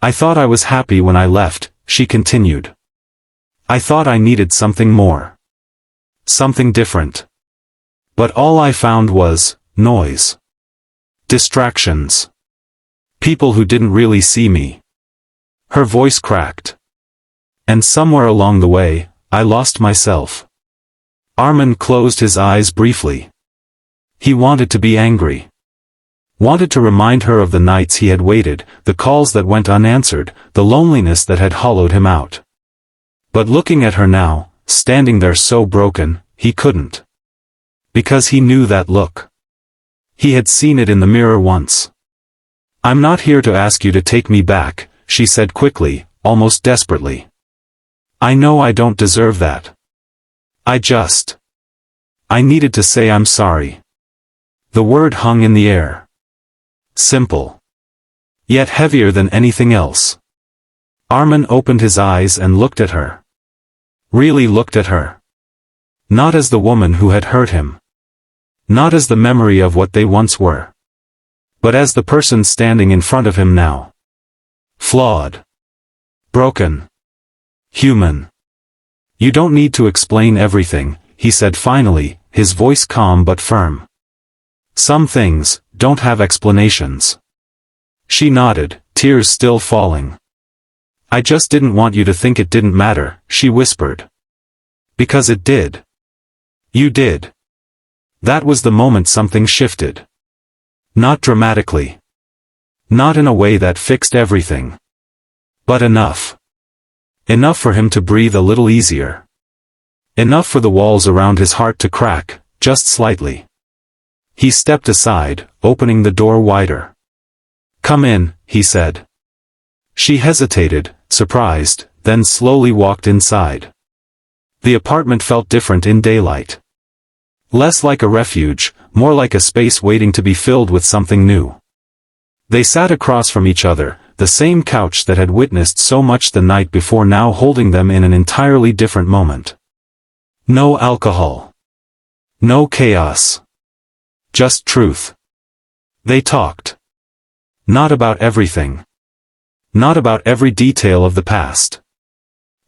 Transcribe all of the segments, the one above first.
I thought I was happy when I left, she continued. I thought I needed something more. Something different. But all I found was noise. Distractions. People who didn't really see me. Her voice cracked. And somewhere along the way, I lost myself. Armin closed his eyes briefly. He wanted to be angry. Wanted to remind her of the nights he had waited, the calls that went unanswered, the loneliness that had hollowed him out. But looking at her now, standing there so broken, he couldn't. Because he knew that look. He had seen it in the mirror once. I'm not here to ask you to take me back, she said quickly, almost desperately. I know I don't deserve that. I needed to say I'm sorry. The word hung in the air. Simple. Yet heavier than anything else. Armin opened his eyes and looked at her. Really looked at her. Not as the woman who had hurt him. Not as the memory of what they once were. But as the person standing in front of him now. Flawed. Broken. Human. You don't need to explain everything, he said finally, his voice calm but firm. Some things don't have explanations. She nodded, tears still falling. I just didn't want you to think it didn't matter, she whispered. Because it did. You did. That was the moment something shifted. Not dramatically. Not in a way that fixed everything. But enough. Enough for him to breathe a little easier. Enough for the walls around his heart to crack, just slightly. He stepped aside, opening the door wider. Come in, he said. She hesitated, surprised, then slowly walked inside. The apartment felt different in daylight. Less like a refuge, more like a space waiting to be filled with something new. They sat across from each other, the same couch that had witnessed so much the night before now holding them in an entirely different moment. No alcohol. No chaos. Just truth. They talked. Not about everything. Not about every detail of the past.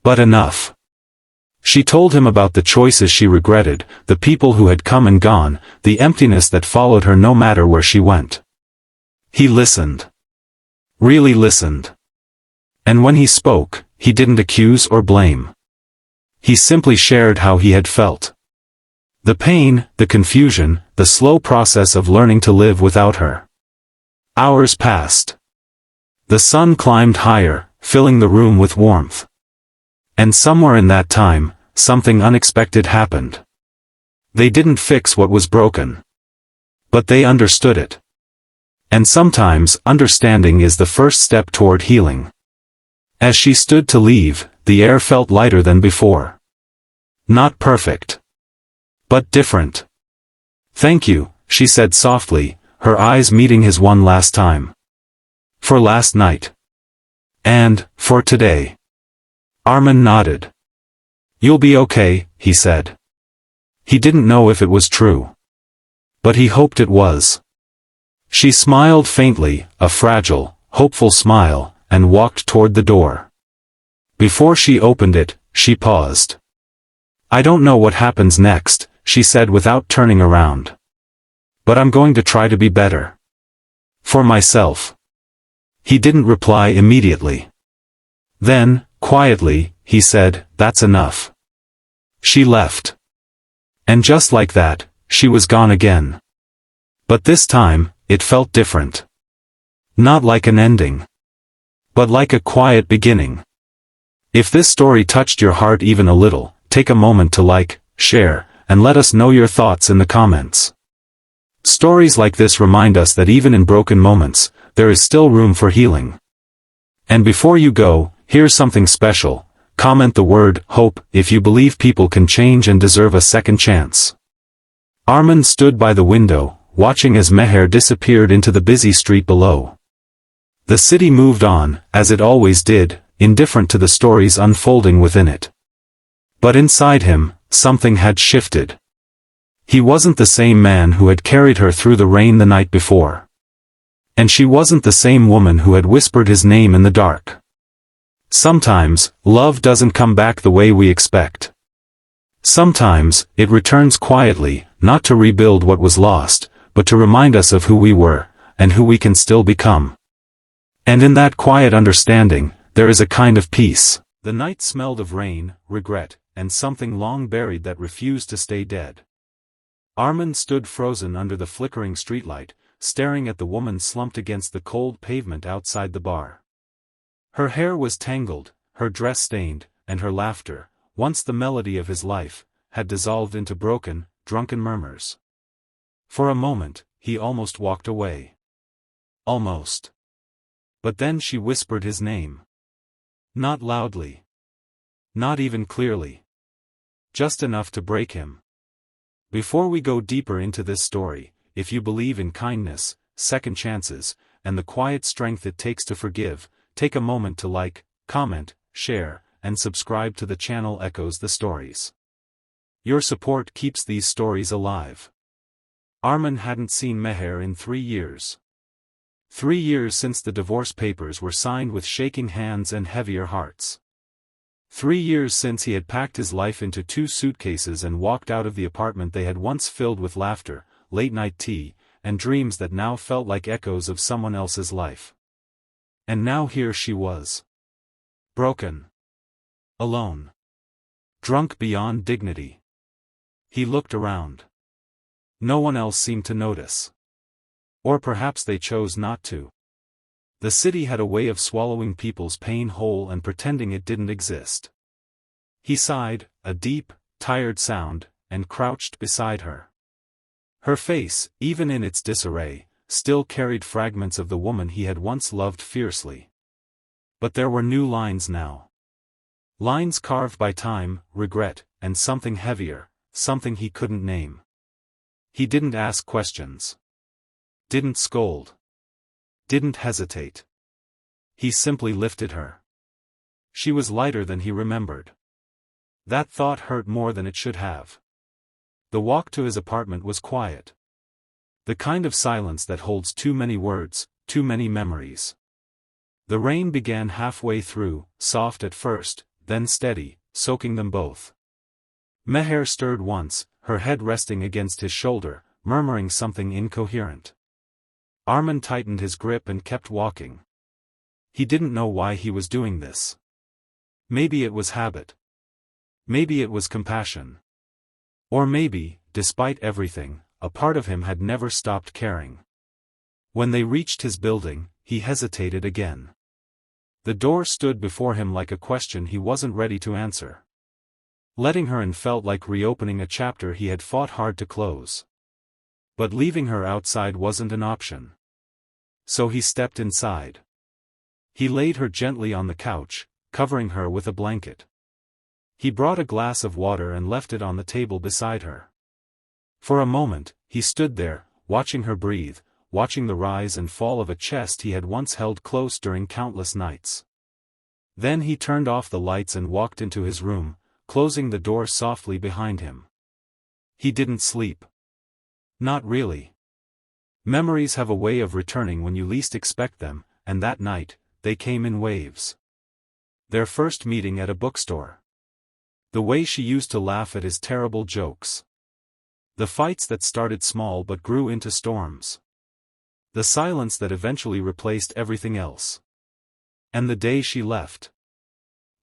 But enough. She told him about the choices she regretted, the people who had come and gone, the emptiness that followed her no matter where she went. He listened. Really listened. And when he spoke, he didn't accuse or blame. He simply shared how he had felt. The pain, the confusion, the slow process of learning to live without her. Hours passed. The sun climbed higher, filling the room with warmth. And somewhere in that time, something unexpected happened. They didn't fix what was broken. But they understood it. And sometimes, understanding is the first step toward healing. As she stood to leave, the air felt lighter than before. Not perfect. But different. Thank you, she said softly, her eyes meeting his one last time. For last night. And, for today. Armin nodded. You'll be okay, he said. He didn't know if it was true. But he hoped it was. She smiled faintly, a fragile, hopeful smile, and walked toward the door. Before she opened it, she paused. I don't know what happens next, she said without turning around. But I'm going to try to be better. For myself. He didn't reply immediately. Then, quietly, he said, that's enough. She left. And just like that, she was gone again. But this time, it felt different. Not like an ending. But like a quiet beginning. If this story touched your heart even a little, take a moment to like, share, and let us know your thoughts in the comments. Stories like this remind us that even in broken moments, there is still room for healing. And before you go, here's something special. Comment the word hope if you believe people can change and deserve a second chance. Armin stood by the window, watching as Meher disappeared into the busy street below. The city moved on, as it always did, indifferent to the stories unfolding within it. But inside him, something had shifted. He wasn't the same man who had carried her through the rain the night before. And she wasn't the same woman who had whispered his name in the dark. Sometimes, love doesn't come back the way we expect. Sometimes, it returns quietly, not to rebuild what was lost, but to remind us of who we were, and who we can still become. And in that quiet understanding, there is a kind of peace. The night smelled of rain, regret, and something long buried that refused to stay dead. Armand stood frozen under the flickering streetlight, staring at the woman slumped against the cold pavement outside the bar. Her hair was tangled, her dress stained, and her laughter, once the melody of his life, had dissolved into broken, drunken murmurs. For a moment, he almost walked away. Almost. But then she whispered his name. Not loudly. Not even clearly. Just enough to break him. Before we go deeper into this story, if you believe in kindness, second chances, and the quiet strength it takes to forgive, take a moment to like, comment, share, and subscribe to the channel Echoes the Stories. Your support keeps these stories alive. Armand hadn't seen Meher in 3 years. 3 years since the divorce papers were signed with shaking hands and heavier hearts. 3 years since he had packed his life into 2 suitcases and walked out of the apartment they had once filled with laughter, late-night tea, and dreams that now felt like echoes of someone else's life. And now here she was. Broken. Alone. Drunk beyond dignity. He looked around. No one else seemed to notice. Or perhaps they chose not to. The city had a way of swallowing people's pain whole and pretending it didn't exist. He sighed, a deep, tired sound, and crouched beside her. Her face, even in its disarray, still carried fragments of the woman he had once loved fiercely. But there were new lines now. Lines carved by time, regret, and something heavier, something he couldn't name. He didn't ask questions. Didn't scold. Didn't hesitate. He simply lifted her. She was lighter than he remembered. That thought hurt more than it should have. The walk to his apartment was quiet. The kind of silence that holds too many words, too many memories. The rain began halfway through, soft at first, then steady, soaking them both. Meher stirred once, her head resting against his shoulder, murmuring something incoherent. Armand tightened his grip and kept walking. He didn't know why he was doing this. Maybe it was habit. Maybe it was compassion. Or maybe, despite everything, a part of him had never stopped caring. When they reached his building, he hesitated again. The door stood before him like a question he wasn't ready to answer. Letting her in felt like reopening a chapter he had fought hard to close. But leaving her outside wasn't an option. So he stepped inside. He laid her gently on the couch, covering her with a blanket. He brought a glass of water and left it on the table beside her. For a moment, he stood there, watching her breathe, watching the rise and fall of a chest he had once held close during countless nights. Then he turned off the lights and walked into his room, closing the door softly behind him. He didn't sleep. Not really. Memories have a way of returning when you least expect them, and that night, they came in waves. Their first meeting at a bookstore. The way she used to laugh at his terrible jokes. The fights that started small but grew into storms. The silence that eventually replaced everything else. And the day she left.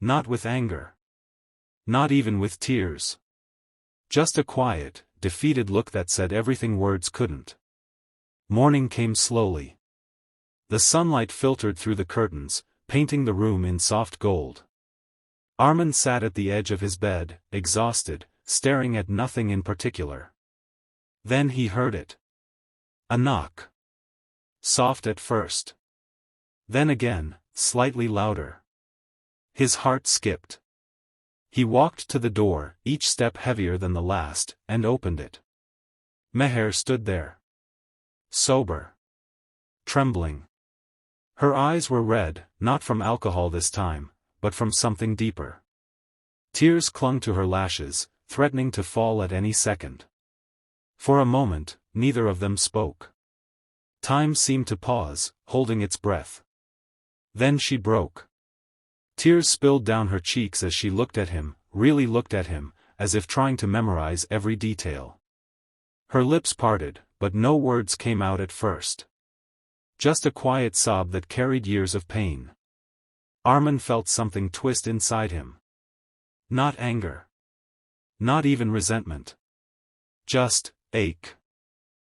Not with anger. Not even with tears. Just a quiet, defeated look that said everything words couldn't. Morning came slowly. The sunlight filtered through the curtains, painting the room in soft gold. Armand sat at the edge of his bed, exhausted, staring at nothing in particular. Then he heard it. A knock. Soft at first. Then again, slightly louder. His heart skipped. He walked to the door, each step heavier than the last, and opened it. Meher stood there. Sober. Trembling. Her eyes were red, not from alcohol this time, but from something deeper. Tears clung to her lashes, threatening to fall at any second. For a moment, neither of them spoke. Time seemed to pause, holding its breath. Then she broke. Tears spilled down her cheeks as she looked at him, really looked at him, as if trying to memorize every detail. Her lips parted, but no words came out at first. Just a quiet sob that carried years of pain. Armin felt something twist inside him. Not anger. Not even resentment. Just ache.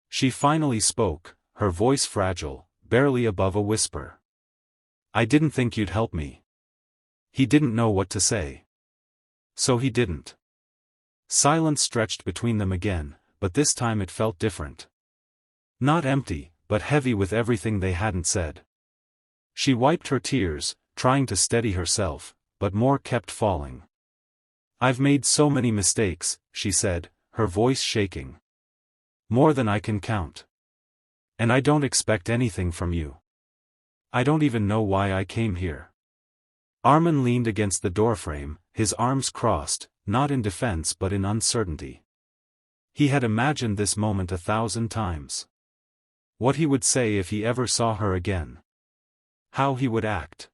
She finally spoke, her voice fragile, barely above a whisper. I didn't think you'd help me. He didn't know what to say. So he didn't. Silence stretched between them again, but this time it felt different. Not empty, but heavy with everything they hadn't said. She wiped her tears, trying to steady herself, but more kept falling. I've made so many mistakes, she said, her voice shaking. More than I can count. And I don't expect anything from you. I don't even know why I came here. Armin leaned against the doorframe, his arms crossed, not in defense but in uncertainty. He had imagined this moment 1,000 times. What he would say if he ever saw her again. How he would act.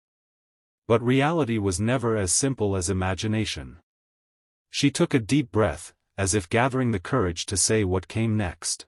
But reality was never as simple as imagination. She took a deep breath, as if gathering the courage to say what came next.